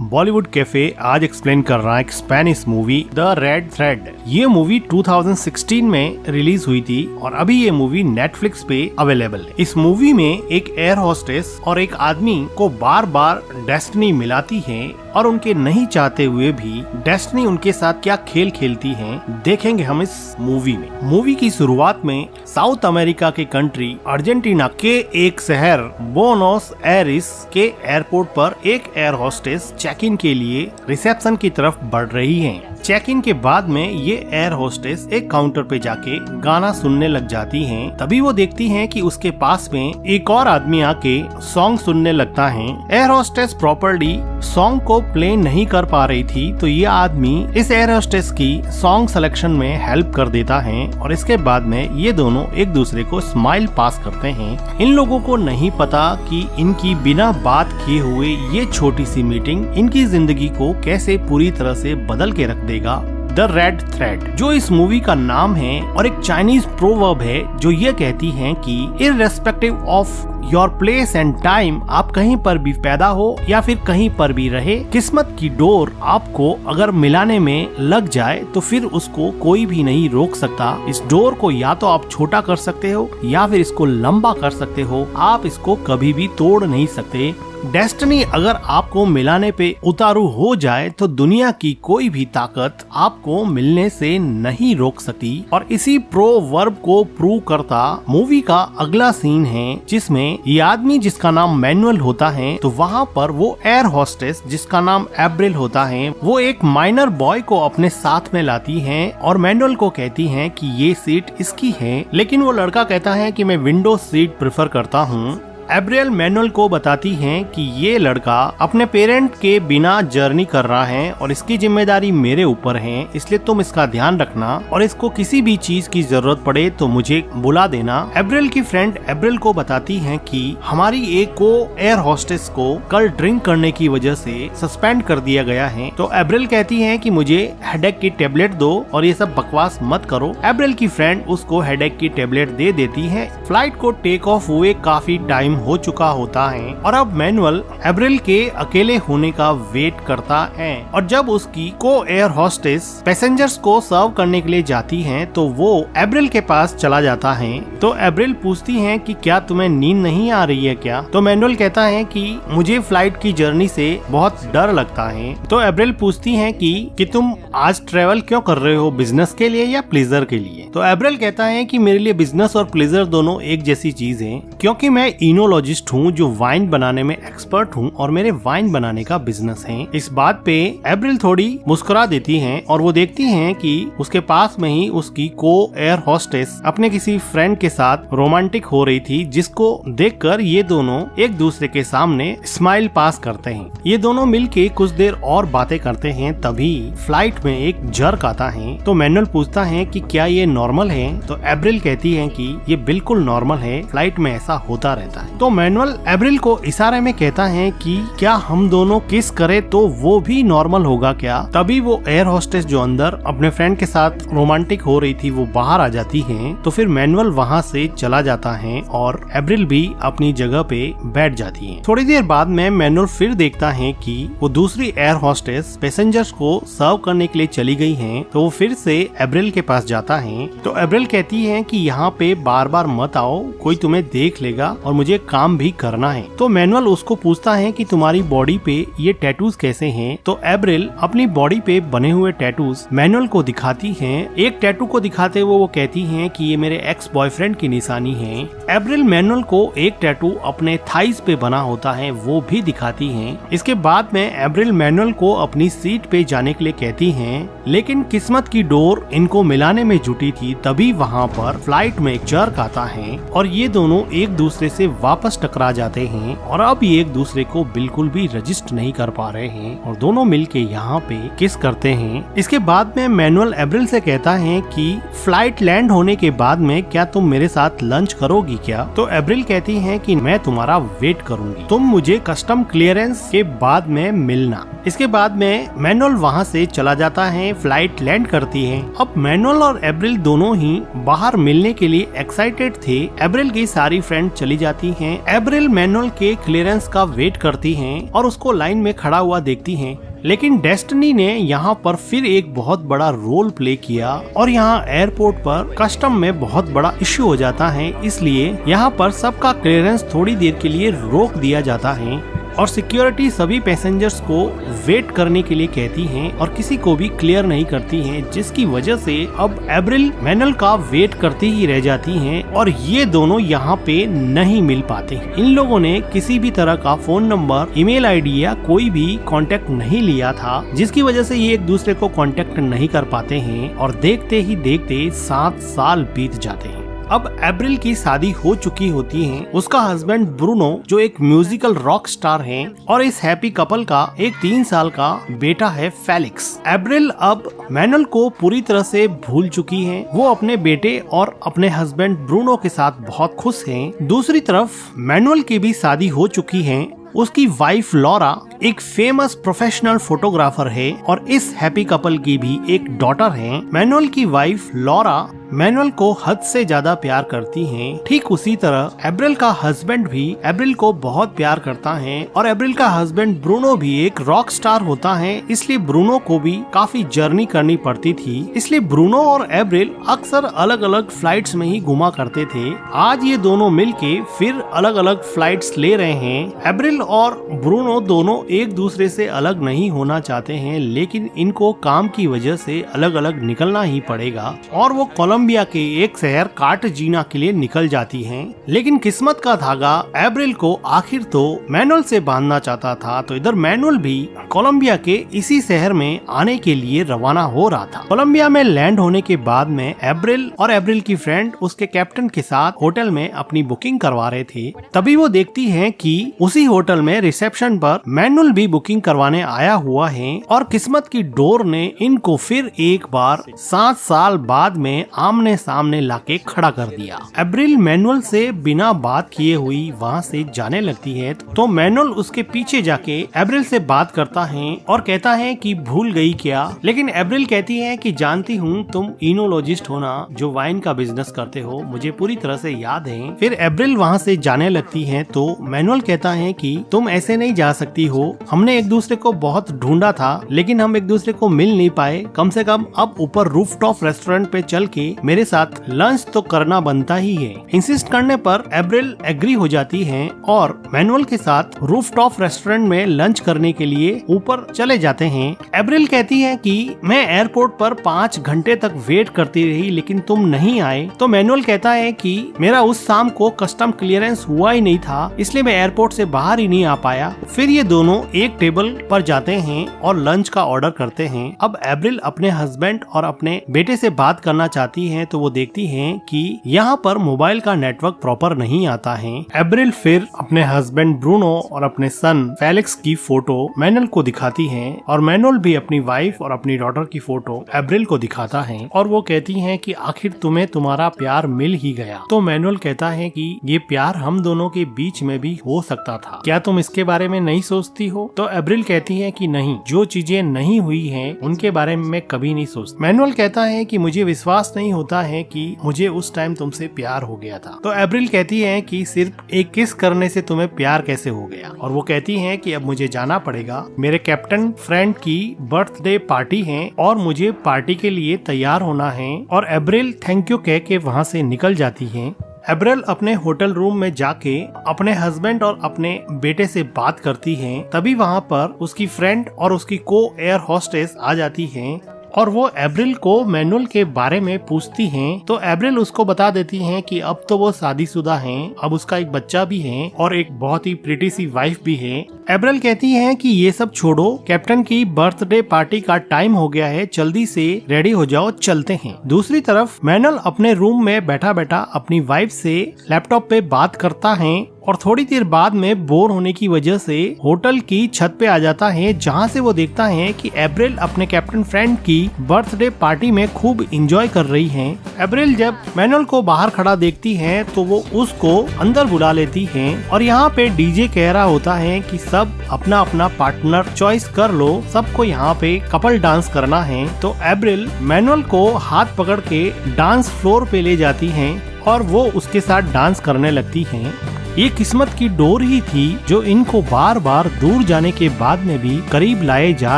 Bollywood cafe आज explain कर रहा है एक Spanish movie the red thread. ये मूवी 2016 में रिलीज हुई थी और अभी ये मूवी नेटफ्लिक्स पे अवेलेबल है। इस मूवी में एक एयर होस्टेस और एक आदमी को बार बार डेस्टिनी मिलाती है और उनके नहीं चाहते हुए भी डेस्टिनी उनके साथ क्या खेल खेलती है देखेंगे हम इस मूवी में। मूवी की शुरुआत में साउथ अमेरिका के कंट्री अर्जेंटीना के एक शहर बोनोस एरिस के एयरपोर्ट पर एक एयर होस्टेस चेक इन के लिए रिसेप्शन की तरफ बढ़ रही है। चेक इन के बाद में ये एयर होस्टेस एक काउंटर पे जाके गाना सुनने लग जाती हैं। तभी वो देखती हैं कि उसके पास में एक और आदमी आके सॉन्ग सुनने लगता है। एयर होस्टेस प्रॉपर्ली सॉन्ग को प्ले नहीं कर पा रही थी तो ये आदमी इस एयर होस्टेस की सॉन्ग सिलेक्शन में हेल्प कर देता है और इसके बाद में ये दोनों एक दूसरे को स्माइल पास करते हैं। इन लोगों को नहीं पता कि इनकी बिना बात किए हुए ये छोटी सी मीटिंग इनकी जिंदगी को कैसे पूरी तरह से बदल के रख देगा। द रेड थ्रेड जो इस मूवी का नाम है और एक चाइनीज प्रोवर्ब है जो ये कहती है कि irrespective of your place and time, आप कहीं पर भी पैदा हो या फिर कहीं पर भी रहे, किस्मत की डोर आपको अगर मिलाने में लग जाए तो फिर उसको कोई भी नहीं रोक सकता। इस डोर को या तो आप छोटा कर सकते हो या फिर इसको लंबा कर सकते हो, आप इसको कभी भी तोड़ नहीं सकते। डेस्टिनी अगर आपको मिलाने पे उतारू हो जाए तो दुनिया की कोई भी ताकत आपको मिलने से नहीं रोक सकती। और इसी प्रोवर्ब को प्रूव करता मूवी का अगला सीन है जिसमें ये आदमी जिसका नाम मैनुअल होता है तो वहाँ पर वो एयर होस्टेस जिसका नाम एब्रिल होता है वो एक माइनर बॉय को अपने साथ में लाती है और मैनुअल को कहती है कि ये सीट इसकी है, लेकिन वो लड़का कहता है कि मैं विंडो सीट प्रेफर करता हूँ। एब्रियल मैनुअल को बताती हैं कि ये लड़का अपने पेरेंट के बिना जर्नी कर रहा है और इसकी जिम्मेदारी मेरे ऊपर है, इसलिए तुम इसका ध्यान रखना और इसको किसी भी चीज की जरूरत पड़े तो मुझे बुला देना। एब्रियल की फ्रेंड एब्रिल को बताती हैं कि हमारी एक को एयर होस्टेस को कल ड्रिंक करने की वजह से सस्पेंड कर दिया गया है। तो एब्रिल कहती है कि मुझे हेडेक की टेबलेट दो और ये सब बकवास मत करो। एब्रिल की फ्रेंड उसको हेडेक की टेबलेट दे देती है। फ्लाइट को टेक ऑफ हुए काफी टाइम हो चुका होता है और अब मैनुअल एब्रिल के अकेले होने का वेट करता है और जब उसकी को एयर होस्टेस पैसेंजर्स को सर्व करने के लिए जाती है तो वो एब्रिल के पास चला जाता है। तो एब्रिल पूछती है कि क्या तुम्हें नींद नहीं आ रही है क्या? तो मैनुअल कहता है कि मुझे फ्लाइट की जर्नी से बहुत डर लगता है। तो एब्रिल पूछती है कि तुम आज ट्रेवल क्यों कर रहे हो, बिजनेस के लिए या प्लेजर के लिए? तो एब्रिल कहता है कि मेरे लिए बिजनेस और प्लेजर दोनों एक जैसी चीज है, क्योंकि मैं इनोलॉजिस्ट हूँ जो वाइन बनाने में एक्सपर्ट हूँ और मेरे वाइन बनाने का बिजनेस है। इस बात पे एब्रिल थोड़ी मुस्कुरा देती हैं और वो देखती हैं कि उसके पास में ही उसकी को एयर होस्टेस अपने किसी फ्रेंड के साथ रोमांटिक हो रही थी, जिसको देखकर ये दोनों एक दूसरे के सामने स्माइल पास करते हैं। ये दोनों मिलके कुछ देर और बातें करते हैं। तभी फ्लाइट में एक जर्क आता है तो मैनुअल पूछता है कि क्या ये नॉर्मल है? तो एब्रिल कहती है कि ये बिल्कुल नॉर्मल है, फ्लाइट में ऐसा होता रहता है। तो मैनुअल एब्रिल को इशारे में कहता है कि क्या हम दोनों किस करे तो वो भी नॉर्मल होगा क्या? तभी वो एयर होस्टेस जो अंदर अपने फ्रेंड के साथ रोमांटिक हो रही थी वो बाहर आ जाती है। तो फिर मैनुअल वहाँ से चला जाता है और एब्रिल भी अपनी जगह पे बैठ जाती है। थोड़ी देर बाद में मैनुअल फिर देखता है कि वो दूसरी एयर होस्टेस पैसेंजर्स को सर्व करने के लिए चली गई है। तो वो फिर से एब्रिल के पास जाता है। तो एब्रिल कहती है कि यहाँ पे बार बार मत आओ, कोई तुम्हें देख लेगा और मुझे काम भी करना है। तो मैनुअल उसको पूछता है कि तुम्हारी बॉडी पे ये टैटूज कैसे हैं? तो एब्रिल अपनी बॉडी पे बने हुए टैटूज मैनुअल को दिखाती हैं। एक टैटू को दिखाते हुए वो कहती हैं कि ये मेरे एक्स बॉयफ्रेंड की निशानी है। एब्रिल मैनुअल को एक टैटू अपने थाइस पे बना होता है वो भी दिखाती हैं। इसके बाद में एब्रिल मैनुअल को अपनी सीट पे जाने के लिए कहती हैं, लेकिन किस्मत की डोर इनको मिलाने में जुटी थी। तभी वहाँ पर फ्लाइट में एक जर्क आता है और ये दोनों एक दूसरे से वापस टकरा जाते हैं और अब ये एक दूसरे को बिल्कुल भी रजिस्ट नहीं कर पा रहे हैं और दोनों मिलके यहाँ पे किस करते हैं। इसके बाद में मैनुअल एब्रिल से कहता है कि फ्लाइट लैंड होने के बाद में क्या तुम मेरे साथ लंच करोगी क्या? तो एब्रिल कहती है कि मैं तुम्हारा वेट करूंगी, तुम मुझे कस्टम क्लियरेंस के बाद में मिलना। इसके बाद में मैनुअल वहाँ से चला जाता है। में फ्लाइट लैंड करती है। अब मैनुअल और एब्रिल दोनों ही बाहर मिलने के लिए एक्साइटेड थे। एब्रिल की सारी फ्रेंड चली जाती हैं। एब्रिल मैनुअल के क्लियरेंस का वेट करती हैं और उसको लाइन में खड़ा हुआ देखती हैं। लेकिन डेस्टिनी ने यहाँ पर फिर एक बहुत बड़ा रोल प्ले किया और यहाँ एयरपोर्ट पर कस्टम में बहुत बड़ा इश्यू हो जाता है, इसलिए यहाँ पर सबका क्लियरेंस थोड़ी देर के लिए रोक दिया जाता है और सिक्योरिटी सभी पैसेंजर्स को वेट करने के लिए कहती हैं और किसी को भी क्लियर नहीं करती हैं, जिसकी वजह से अब एब्रिल मैनुअल का वेट करती ही रह जाती हैं और ये दोनों यहाँ पे नहीं मिल पाते। इन लोगों ने किसी भी तरह का फोन नंबर, ईमेल आईडी या कोई भी कांटेक्ट नहीं लिया था, जिसकी वजह से ये एक दूसरे को कांटेक्ट नहीं कर पाते हैं और देखते ही देखते 7 साल बीत जाते हैं। अब एब्रिल की शादी हो चुकी होती है। उसका हस्बैंड ब्रूनो जो एक म्यूजिकल रॉक स्टार है और इस हैप्पी कपल का एक 3 साल का बेटा है फेलिक्स। एब्रिल अब मैनुअल को पूरी तरह से भूल चुकी है। वो अपने बेटे और अपने हस्बैंड ब्रूनो के साथ बहुत खुश हैं। दूसरी तरफ मैनुअल की भी शादी हो चुकी है। उसकी वाइफ लॉरा एक फेमस प्रोफेशनल फोटोग्राफर है और इस हैप्पी कपल की भी एक डॉटर है। मैनुअल की वाइफ लॉरा मैनुअल को हद से ज्यादा प्यार करती हैं। ठीक उसी तरह एब्रिल का हस्बैंड भी एब्रिल को बहुत प्यार करता है और एब्रिल का हस्बैंड ब्रूनो भी एक रॉक स्टार होता है, इसलिए ब्रूनो को भी काफी जर्नी करनी पड़ती थी। इसलिए ब्रूनो और एब्रिल अक्सर अलग अलग फ्लाइट्स में ही घुमा करते थे। आज ये दोनों मिलके फिर अलग अलग फ्लाइट्स ले रहे हैं। एब्रिल और ब्रूनो दोनों एक दूसरे से अलग नहीं होना चाहते हैं, लेकिन इनको काम की वजह से अलग अलग निकलना ही पड़ेगा और वो कोलंबिया के एक शहर कार्टाजीना के लिए निकल जाती हैं। लेकिन किस्मत का धागा एब्रिल को आखिर तो मैनुअल से बांधना चाहता था, तो इधर मैनुअल भी कोलंबिया के इसी शहर में आने के लिए रवाना हो रहा था। कोलंबिया में लैंड होने के बाद में एब्रिल और एब्रिल की फ्रेंड उसके कैप्टन के साथ होटल में अपनी बुकिंग करवा रहे थे। तभी वो देखती है कि उसी होटल में रिसेप्शन पर मैनुअल भी बुकिंग करवाने आया हुआ है और किस्मत की डोर ने इनको फिर एक बार 7 साल बाद में आमने सामने लाके खड़ा कर दिया। एब्रिल मैनुअल से बिना बात किए हुई वहाँ से जाने लगती है, तो मैनुअल उसके पीछे जाके एब्रिल से बात करता है और कहता है कि भूल गई क्या। लेकिन एब्रिल कहती है कि जानती हूँ तुम इनोलॉजिस्ट हो ना, जो वाइन का बिजनेस करते हो, मुझे पूरी तरह से याद है। फिर एब्रिल वहाँ से जाने लगती है तो मैनुअल कहता है कि तुम ऐसे नहीं जा सकती हो, हमने एक दूसरे को बहुत ढूंढा था लेकिन हम एक दूसरे को मिल नहीं पाए। कम से कम अब ऊपर रूफटॉप रेस्टोरेंट पे चल के मेरे साथ लंच तो करना बनता ही है। इंसिस्ट करने पर एब्रिल एग्री हो जाती है और मैनुअल के साथ रूफटॉप रेस्टोरेंट में लंच करने के लिए ऊपर चले जाते हैं। एब्रिल कहती है कि मैं एयरपोर्ट पर 5 घंटे तक वेट करती रही लेकिन तुम नहीं आए। तो मैनुअल कहता है कि मेरा उस शाम को कस्टम क्लियरेंस हुआ ही नहीं था, इसलिए मैं एयरपोर्ट से बाहर ही नहीं आ पाया। फिर ये दोनों एक टेबल पर जाते हैं और लंच का ऑर्डर करते हैं। अब एब्रिल अपने हस्बैंड और अपने बेटे से बात करना चाहती है तो वो देखती है कि यहाँ पर मोबाइल का नेटवर्क प्रॉपर नहीं आता है। एब्रिल फिर अपने हस्बैंड ब्रूनो और अपने सन फेलिक्स की फोटो मैनुअल को दिखाती है और मैनुअल भी अपनी वाइफ और अपनी डॉटर की फोटो एब्रिल को दिखाता है और वो कहती है कि आखिर तुम्हें तुम्हारा प्यार मिल ही गया। तो मैनुअल कहता है कि ये प्यार हम दोनों के बीच में भी हो सकता था, क्या तुम इसके बारे में नहीं सोचती हो। तो एब्रिल कहती है कि नहीं, जो चीजें नहीं हुई हैं उनके बारे में मैं कभी नहीं सोचती। मैनुअल कहता है कि मुझे विश्वास नहीं होता है कि मुझे उस टाइम तुमसे प्यार हो गया था। तो एब्रिल कहती है कि सिर्फ एक किस करने से तुम्हें प्यार कैसे हो गया। और वो कहती है कि अब मुझे जाना पड़ेगा, मेरे कैप्टन फ्रेंड की बर्थडे पार्टी है और मुझे पार्टी के लिए तैयार होना है। और एब्रिल थैंक यू कह के वहाँ से निकल जाती है। एब्रिल अपने होटल रूम में जाके अपने हस्बैंड और अपने बेटे से बात करती है। तभी वहाँ पर उसकी फ्रेंड और उसकी को एयर होस्टेस आ जाती है और वो एब्रिल को मैनुअल के बारे में पूछती हैं। तो एब्रिल उसको बता देती हैं कि अब तो वो शादीशुदा हैं, अब उसका एक बच्चा भी है और एक बहुत ही प्रीटी सी वाइफ भी है। एब्रिल कहती है कि ये सब छोड़ो, कैप्टन की बर्थडे पार्टी का टाइम हो गया है, जल्दी से रेडी हो जाओ, चलते हैं। दूसरी तरफ मैनुअल अपने रूम में बैठा बैठा अपनी वाइफ से लैपटॉप पे बात करता है और थोड़ी देर बाद में बोर होने की वजह से होटल की छत पे आ जाता है, जहाँ से वो देखता है कि अप्रैल अपने कैप्टन फ्रेंड की बर्थडे पार्टी में खूब एंजॉय कर रही है। अप्रैल जब मैनुअल को बाहर खड़ा देखती है तो वो उसको अंदर बुला लेती है और यहाँ पे डीजे कह रहा होता है कि सब अपना अपना पार्टनर चॉइस कर लो, सबको यहाँ पे कपल डांस करना है। तो अप्रैल मैनुअल को हाथ पकड़ के डांस फ्लोर पे ले जाती है और वो उसके साथ डांस करने लगती हैं। ये किस्मत की डोर ही थी जो इनको बार बार दूर जाने के बाद में भी करीब लाए जा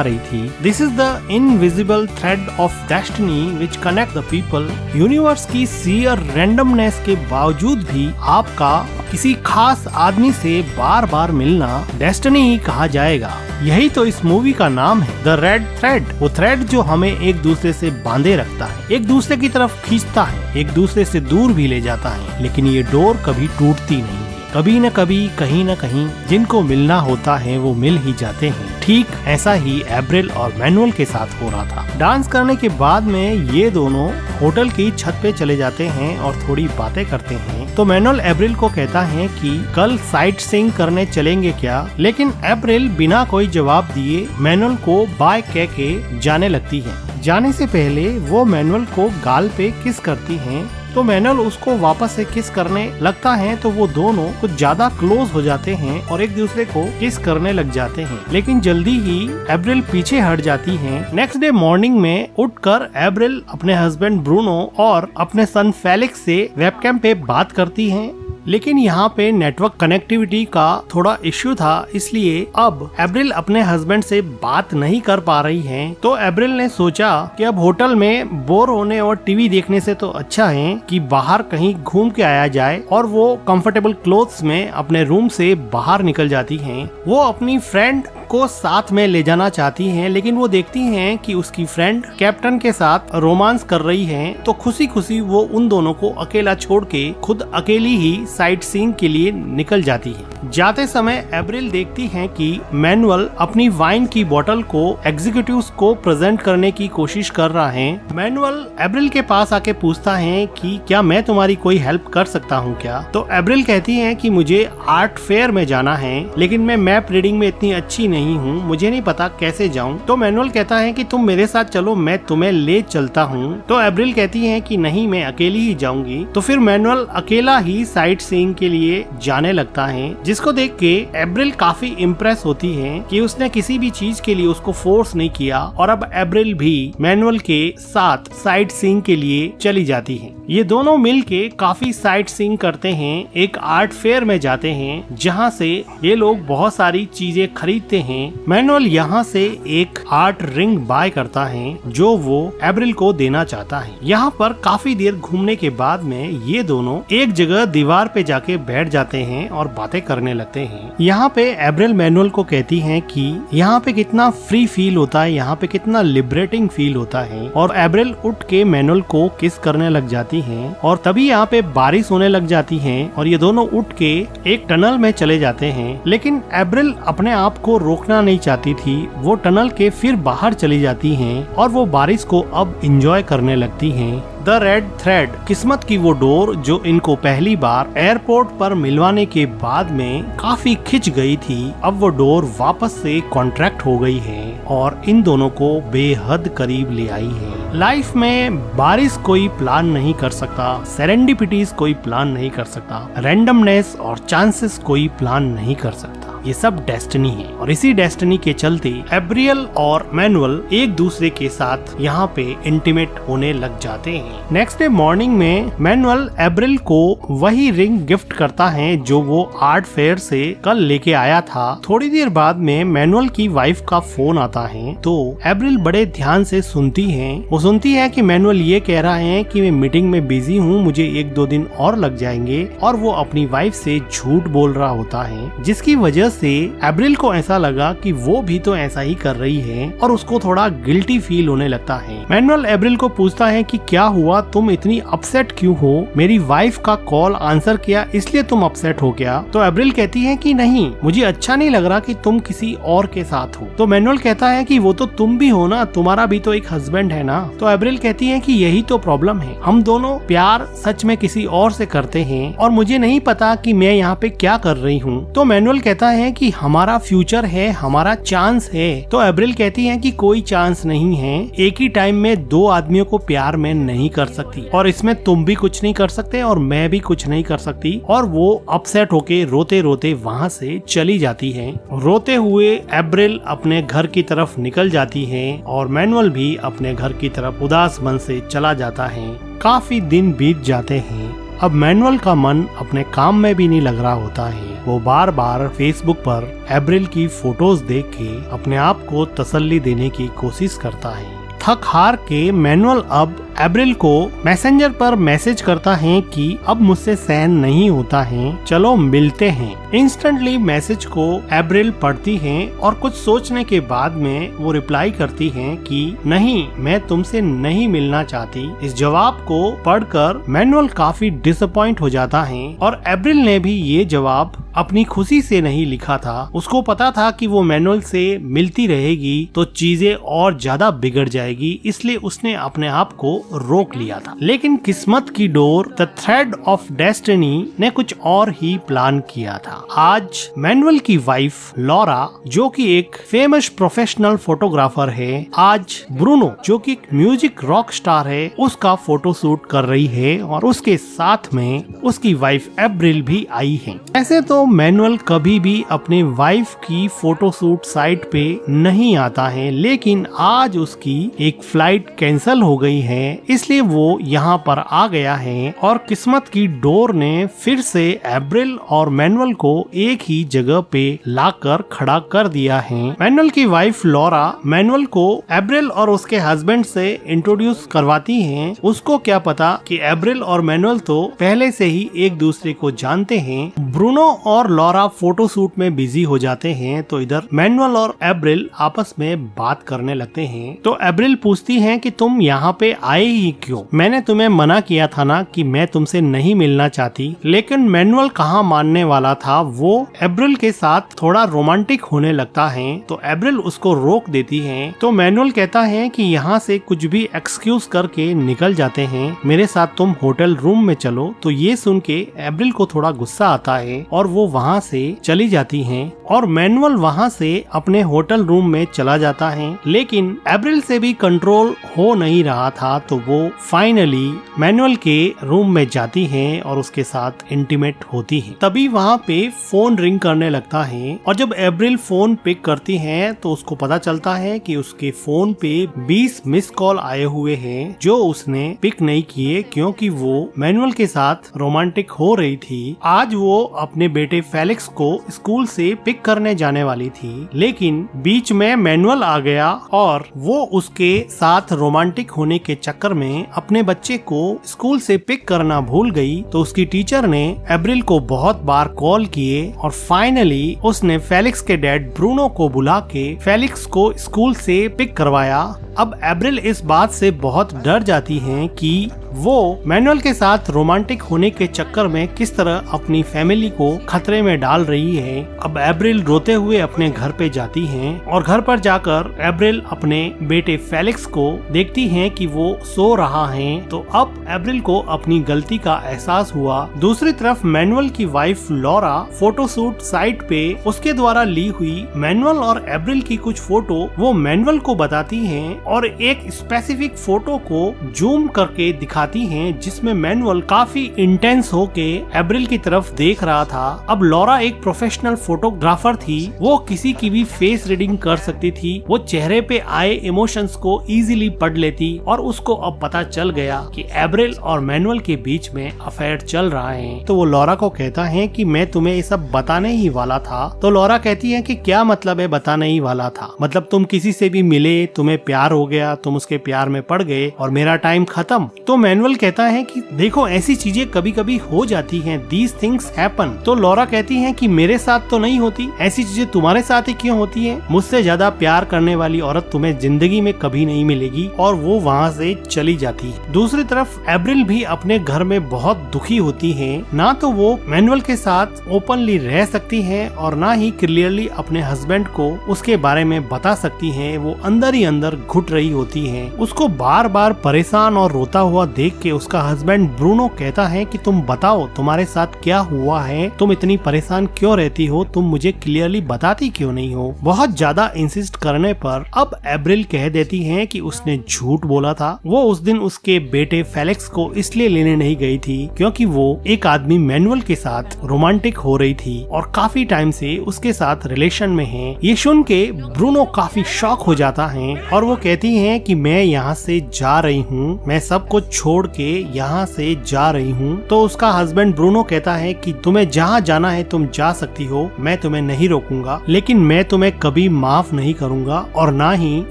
रही थी। This is the invisible thread of destiny which connect the people. Universe की सीयर रैंडमनेस के बावजूद भी आपका किसी खास आदमी से बार बार मिलना डेस्टिनी ही कहा जाएगा। यही तो इस मूवी का नाम है, द रेड थ्रेड। वो थ्रेड जो हमें एक दूसरे से बांधे रखता है, एक दूसरे की तरफ खींचता है, एक दूसरे से दूर भी ले जाता है, लेकिन ये डोर कभी टूटती नहीं। कभी न कभी कहीं न कहीं जिनको मिलना होता है वो मिल ही जाते हैं। ठीक ऐसा ही अप्रैल और मैनुअल के साथ हो रहा था। डांस करने के बाद में ये दोनों होटल की छत पे चले जाते हैं और थोड़ी बातें करते हैं। तो मैनुअल अप्रैल को कहता है कि कल साइट सीइंग करने चलेंगे क्या, लेकिन अप्रैल बिना कोई जवाब दिए मैनुअल को बाय कह के जाने लगती है। जाने से पहले वो मैनुअल को गाल पे किस करती हैं, तो मैनुअल उसको वापस से किस करने लगता है, तो वो दोनों कुछ ज्यादा क्लोज हो जाते हैं और एक दूसरे को किस करने लग जाते हैं। लेकिन जल्दी ही अप्रैल पीछे हट जाती है। नेक्स्ट डे मॉर्निंग में उठकर अप्रैल अपने हस्बैंड ब्रूनो और अपने सन फेलिक्स से वेबकैम पे बात करती है, लेकिन यहाँ पे नेटवर्क कनेक्टिविटी का थोड़ा इश्यू था, इसलिए अब अप्रैल अपने हस्बैंड से बात नहीं कर पा रही है। तो अप्रैल ने सोचा कि अब होटल में बोर होने और टीवी देखने से तो अच्छा है कि बाहर कहीं घूम के आया जाए, और वो कंफर्टेबल क्लोथ्स में अपने रूम से बाहर निकल जाती हैं। वो अपनी फ्रेंड को साथ में ले जाना चाहती हैं, लेकिन वो देखती हैं कि उसकी फ्रेंड कैप्टन के साथ रोमांस कर रही है। तो खुशी खुशी वो उन दोनों को अकेला छोड़ के खुद अकेली ही साइट सीइंग के लिए निकल जाती है। जाते समय अप्रैल देखती हैं कि मैनुअल अपनी वाइन की बोतल को एग्जीक्यूटिव्स को प्रेजेंट करने की कोशिश कर रहा है। मैनुअल अप्रैल के पास आके पूछता है कि क्या मैं तुम्हारी कोई हेल्प कर सकता हूँ क्या। तो अप्रैल कहती है कि मुझे आर्ट फेयर में जाना है, लेकिन मैं मैप रीडिंग में इतनी अच्छी नहीं हूँ, मुझे नहीं पता कैसे जाऊँ। तो मैनुअल कहता है कि तुम मेरे साथ चलो, मैं तुम्हें ले चलता हूँ। तो अप्रैल कहती है कि नहीं, मैं अकेली ही जाऊंगी। तो फिर मैनुअल अकेला ही साइट सीइंग के लिए जाने लगता है, जिसको देख के अप्रैल काफी इम्प्रेस होती है कि उसने किसी भी चीज के लिए उसको फोर्स नहीं किया, और अब अप्रैल भी मैनुअल के साथ साइट सीइंग के लिए चली जाती है। ये दोनों मिलके काफी साइट सीइंग करते हैं, एक आर्ट फेयर में जाते हैं जहाँ से ये लोग बहुत सारी चीजें खरीदते हैं। मैनुअल यहाँ से एक आर्ट रिंग बाय करता है जो वो अप्रैल को देना चाहता है। यहाँ पर काफी देर घूमने के बाद में ये दोनों एक जगह दीवार पे जाके बैठ जाते हैं और बातें करने लगते हैं। यहाँ पे अप्रैल मैनुअल को कहती है कि यहाँ पे कितना फ्री फील होता है, यहाँ पे कितना लिबरेटिंग फील होता है, और अप्रैल उठ के मैनुअल को किस करने लग जाती है। और तभी यहाँ पे बारिश होने लग जाती है और ये दोनों उठ के एक टनल में चले जाते हैं। लेकिन अप्रैल अपने आप को रोकना नहीं चाहती थी, वो टनल के फिर बाहर चली जाती हैं और वो बारिश को अब एंजॉय करने लगती हैं। द रेड थ्रेड, किस्मत की वो डोर जो इनको पहली बार एयरपोर्ट पर मिलवाने के बाद में काफी खिंच गई थी, अब वो डोर वापस से कॉन्ट्रैक्ट हो गई है और इन दोनों को बेहद करीब ले आई है। लाइफ में बारिश कोई प्लान नहीं कर सकता, सेरेंडिपिटीज कोई प्लान नहीं कर सकता, रैंडमनेस और चांसेस कोई प्लान नहीं कर सकता। ये सब डेस्टिनी है, और इसी डेस्टिनी के चलते अप्रैल और मैनुअल एक दूसरे के साथ यहाँ पे इंटीमेट होने लग जाते हैं। नेक्स्ट डे मॉर्निंग में मैनुअल अप्रैल को वही रिंग गिफ्ट करता है जो वो आर्ट फेयर से कल लेके आया था। थोड़ी देर बाद में मैनुअल की वाइफ का फोन आता है, तो अप्रैल बड़े ध्यान से सुनती है। वो सुनती है कि मैनुअल ये कह रहा है कि मैं मीटिंग में बिजी हूँ, मुझे 1-2 दिन और लग जाएंगे, और वो अपनी वाइफ से झूठ बोल रहा होता है, जिसकी वजह से एब्रिल को ऐसा लगा कि वो भी तो ऐसा ही कर रही है और उसको थोड़ा गिल्टी फील होने लगता है। मैनुअल एब्रिल को पूछता है कि क्या हुआ, तुम इतनी अपसेट क्यों हो, मेरी वाइफ का कॉल आंसर किया इसलिए तुम अपसेट हो गया? तो एब्रिल कहती है कि नहीं, मुझे अच्छा नहीं लग रहा कि तुम किसी और के साथ हो। तो मैनुअल कहता है कि वो तो तुम भी हो ना, तुम्हारा भी तो एक हस्बैंड है ना। तो एब्रिल कहती है कि यही तो प्रॉब्लम है, हम दोनों प्यार सच में किसी और से करते हैं और मुझे नहीं पता कि मैं यहाँ पे क्या कर रही हूँ। तो मैनुअल कहता है कि हमारा फ्यूचर है, हमारा चांस है। तो एब्रिल कहती है कि कोई चांस नहीं है, एक ही टाइम में दो आदमियों को प्यार में नहीं कर सकती और इसमें तुम भी कुछ नहीं कर सकते और मैं भी कुछ नहीं कर सकती। और वो अपसेट होके रोते रोते वहाँ से चली जाती है। रोते हुए एब्रिल अपने घर की तरफ निकल जाती है और मैनुअल भी अपने घर की तरफ उदास मन से चला जाता है। काफी दिन बीत जाते हैं। अब मैनुअल का मन अपने काम में भी नहीं लग रहा होता है। वो बार बार फेसबुक पर एब्रिल की फोटोज देख के अपने आप को तसल्ली देने की कोशिश करता है। थक हार के मैनुअल अब एब्रिल को मैसेंजर पर मैसेज करता है कि अब मुझसे सहन नहीं होता है, चलो मिलते हैं। इंस्टेंटली मैसेज को एब्रिल पढ़ती है और कुछ सोचने के बाद में वो रिप्लाई करती है कि नहीं, मैं तुमसे नहीं मिलना चाहती। इस जवाब को पढ़कर मैनुअल काफी डिसअपॉइंट हो जाता है और एब्रिल ने भी ये जवाब अपनी खुशी से नहीं लिखा था। उसको पता था कि वो मैनुअल से मिलती रहेगी तो चीजें और ज्यादा बिगड़ जाएगी, इसलिए उसने अपने आप को रोक लिया था। लेकिन किस्मत की door, the thread of destiny ने कुछ और ही प्लान किया था। आज मैनुअल की वाइफ लॉरा, जो कि एक फेमस प्रोफेशनल फोटोग्राफर है, आज ब्रूनो, जो कि एक म्यूजिक रॉक स्टार है, उसका फोटो शूट कर रही है और उसके साथ में उसकी वाइफ एब्रिल भी आई है। ऐसे तो मैनुअल कभी भी अपने वाइफ की फोटो शूट साइट पे नहीं आता है, लेकिन आज उसकी एक फ्लाइट कैंसिल हो गई है, इसलिए वो यहाँ पर आ गया है और किस्मत की डोर ने फिर से एब्रिल और मैनुअल को एक ही जगह पे लाकर खड़ा कर दिया है। मैनुअल की वाइफ लॉरा मैनुअल को एब्रिल और उसके हस्बैंड से इंट्रोड्यूस करवाती है। उसको क्या पता कि एब्रिल और मैनुअल तो पहले से ही एक दूसरे को जानते हैं। ब्रूनो और लॉरा फोटो शूट में बिजी हो जाते हैं तो इधर मैनुअल और एब्रिल आपस में बात करने लगते हैं। तो एब्रिल पूछती है कि तुम यहाँ पे आए ही क्यों? मैंने तुम्हें मना किया था ना कि मैं तुमसे नहीं मिलना चाहती। लेकिन मैनुअल कहाँ मानने वाला था, वो एब्रिल के साथ थोड़ा रोमांटिक होने लगता है तो एब्रिल उसको रोक देती है। तो मैनुअल कहता है कि यहाँ से कुछ भी एक्सक्यूज करके निकल जाते हैं, मेरे साथ तुम होटल रूम में चलो। तो ये सुन के एब्रिल को थोड़ा गुस्सा आता है और वो वहाँ से चली जाती हैं और मैनुअल वहाँ से अपने होटल रूम में चला जाता है। लेकिन एब्रिल से भी कंट्रोल हो नहीं रहा था तो वो फाइनली मैनुअल के रूम में जाती है और उसके साथ इंटीमेट होती है। तभी वहाँ पे फोन रिंग करने लगता है और जब एब्रिल फोन पिक करती है तो उसको पता चलता है कि उसके फोन पे 20 मिस कॉल आए हुए हैं जो उसने पिक नहीं किए क्योंकि वो मैनुअल के साथ रोमांटिक हो रही थी। आज वो अपने बेटे फेलिक्स को स्कूल से पिक करने जाने वाली थी, लेकिन बीच में मैनुअल आ गया और वो उसके साथ रोमांटिक होने के चक्कर में अपने बच्चे को स्कूल से पिक करना भूल गई। तो उसकी टीचर ने एब्रिल को बहुत बार कॉल किए और फाइनली उसने फेलिक्स के डैड ब्रूनो को बुला के फेलिक्स को स्कूल से पिक करवाया। अब एब्रिल इस बात से बहुत डर जाती है कि वो मैनुअल के साथ रोमांटिक होने के चक्कर में किस तरह अपनी फैमिली को खतरे में डाल रही है। अब एब्रिल रोते हुए अपने घर पे जाती है और घर पर जाकर एब्रिल अपने बेटे फेलिक्स को देखती है कि वो सो रहा है। तो अब एब्रिल को अपनी गलती का एहसास हुआ। दूसरी तरफ मैनुअल की वाइफ लॉरा फोटोशूट साइट पे उसके द्वारा ली हुई मैनुअल और एब्रिल की कुछ फोटो वो मैनुअल को बताती है और एक स्पेसिफिक फोटो को जूम करके दिखाती हैं जिसमें मैनुअल काफी इंटेंस होके एब्रिल की तरफ देख रहा था। अब लॉरा एक प्रोफेशनल फोटोग्राफर थी, वो किसी की भी फेस रीडिंग कर सकती थी। वो चेहरे पे आए इमोशंस को इजीली पढ़ लेती और उसको अब पता चल गया कि एब्रिल और मैनुअल के बीच में अफेयर चल रहा है। तो वो लॉरा को कहता है कि मैं तुम्हें ये सब बताने ही वाला था। तो लॉरा कहती है कि क्या मतलब है बताने ही वाला था? मतलब तुम किसी से भी मिले, तुम्हें प्यार हो गया, तुम उसके प्यार में पड़ गए और मेरा टाइम खत्म। तो मैनुअल कहता है कि देखो ऐसी चीजें कभी कभी हो जाती हैं, दीज थिंग्स हैपन। तो लॉरा कहती है कि मेरे साथ तो नहीं होती, ऐसी चीजें तुम्हारे साथ ही क्यों होती है? मुझसे ज्यादा प्यार करने वाली औरत तुम्हें जिंदगी में कभी नहीं मिलेगी, और वो वहाँ से चली जाती है। दूसरी तरफ एब्रिल भी अपने घर में बहुत दुखी होती है। ना तो वो मैनुअल के साथ ओपनली रह सकती है और ना ही क्लियरली अपने हस्बैंड को उसके बारे में बता सकती है। वो अंदर ही अंदर घुट रही होती है। उसको बार बार परेशान और रोता हुआ देख के उसका हस्बैंड ब्रूनो कहता है कि तुम बताओ तुम्हारे साथ क्या हुआ है, तुम इतनी परेशान क्यों रहती हो, तुम मुझे क्लियरली बताती क्यों नहीं हो। बहुत ज्यादा इंसिस्ट करने पर अब एब्रिल कह देती है कि उसने झूठ बोला था। वो उस दिन उसके बेटे फेलिक्स को इसलिए लेने नहीं गई थी क्योंकि वो एक आदमी मैनुअल के साथ रोमांटिक हो रही थी और काफी टाइम से उसके साथ रिलेशन में है। ये सुन के ब्रूनो काफी शॉक हो जाता है और वो कहती है कि मैं यहाँ से जा रही हूँ, मैं सब कुछ छोड़ के यहाँ से जा रही हूँ। तो उसका हस्बैंड ब्रूनो कहता है कि तुम्हें जहाँ जाना है तुम जा सकती हो, मैं तुम्हें नहीं रोकूंगा, लेकिन मैं तुम्हें कभी माफ नहीं करूंगा और ना ही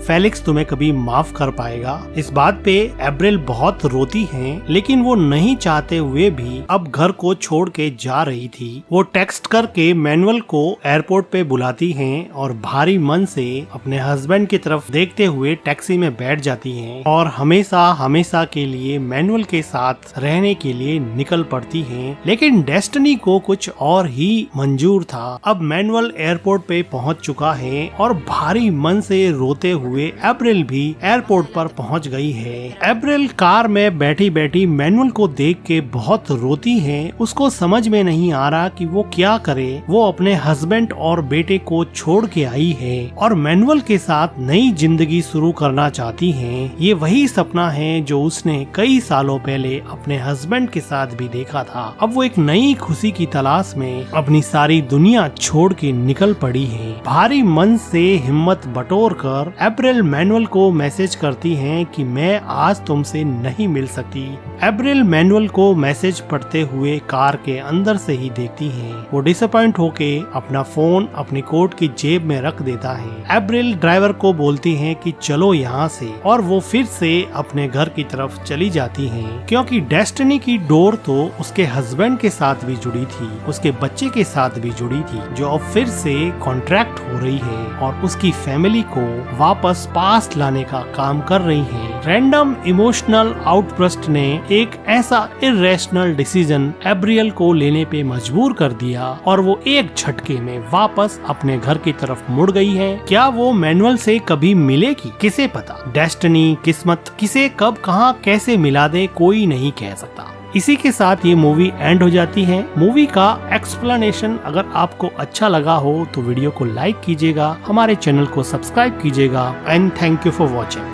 फेलिक्स तुम्हें कभी माफ कर पाएगा। इस बात पे एब्रिल बहुत रोती है, लेकिन वो नहीं चाहते हुए भी अब घर को छोड़ के जा रही थी। वो टेक्स्ट करके मैनुअल को एयरपोर्ट पे बुलाती है और भारी मन से अपने हस्बैंड की तरफ देखते हुए टैक्सी में बैठ जाती है और हमेशा हमेशा के लिए मैनुअल के साथ रहने के लिए निकल पड़ती है। लेकिन डेस्टिनी को कुछ और ही मंजूर था। अब मैनुअल एयरपोर्ट पे पहुंच चुका है और भारी मन से रोते हुए एब्रिल भी एयरपोर्ट पर पहुंच गई है। एब्रिल कार में बैठी बैठी मैनुअल को देख के बहुत रोती है। उसको समझ में नहीं आ रहा कि वो क्या करे। वो अपने हस्बैंड और बेटे को छोड़ के आई है और मैनुअल के साथ नई जिंदगी शुरू करना चाहती है। ये वही सपना है जो उसने कई सालों पहले अपने हस्बैंड के साथ भी देखा था। अब वो एक नई खुशी की तलाश में अपनी सारी दुनिया छोड़ के निकल पड़ी है। भारी मन से हिम्मत बटोर कर एब्रिल मैनुअल को मैसेज करती है कि मैं आज तुमसे नहीं मिल सकती। एब्रिल मैनुअल को मैसेज पढ़ते हुए कार के अंदर से ही देखती है। वो डिसअपॉइंट होके अपना फोन अपने कोट की जेब में रख देता है। एब्रिल ड्राइवर को बोलती है कि चलो यहाँ से, और वो फिर से अपने घर की तरफ चली जाती है क्योंकि डेस्टिनी की डोर तो उसके हस्बैंड के साथ भी जुड़ी थी, उसके बच्चे के साथ भी जुड़ी थी, जो अब फिर से कॉन्ट्रैक्ट हो रही है और उसकी फैमिली को वापस पास लाने का काम कर रही है। रैंडम इमोशनल आउटबर्स्ट ने एक ऐसा इरेशनल डिसीजन एब्रियल को लेने पे मजबूर कर दिया और वो एक झटके में वापस अपने घर की तरफ मुड़ गई है। क्या वो मैनुअल से कभी मिलेगी, किसे पता। डेस्टिनी, किस्मत किसे कब कहां कैसे मिला दे कोई नहीं कह सकता। इसी के साथ ये मूवी एंड हो जाती है। मूवी का एक्सप्लेनेशन अगर आपको अच्छा लगा हो तो वीडियो को लाइक कीजिएगा, हमारे चैनल को सब्सक्राइब कीजिएगा and thank you for watching.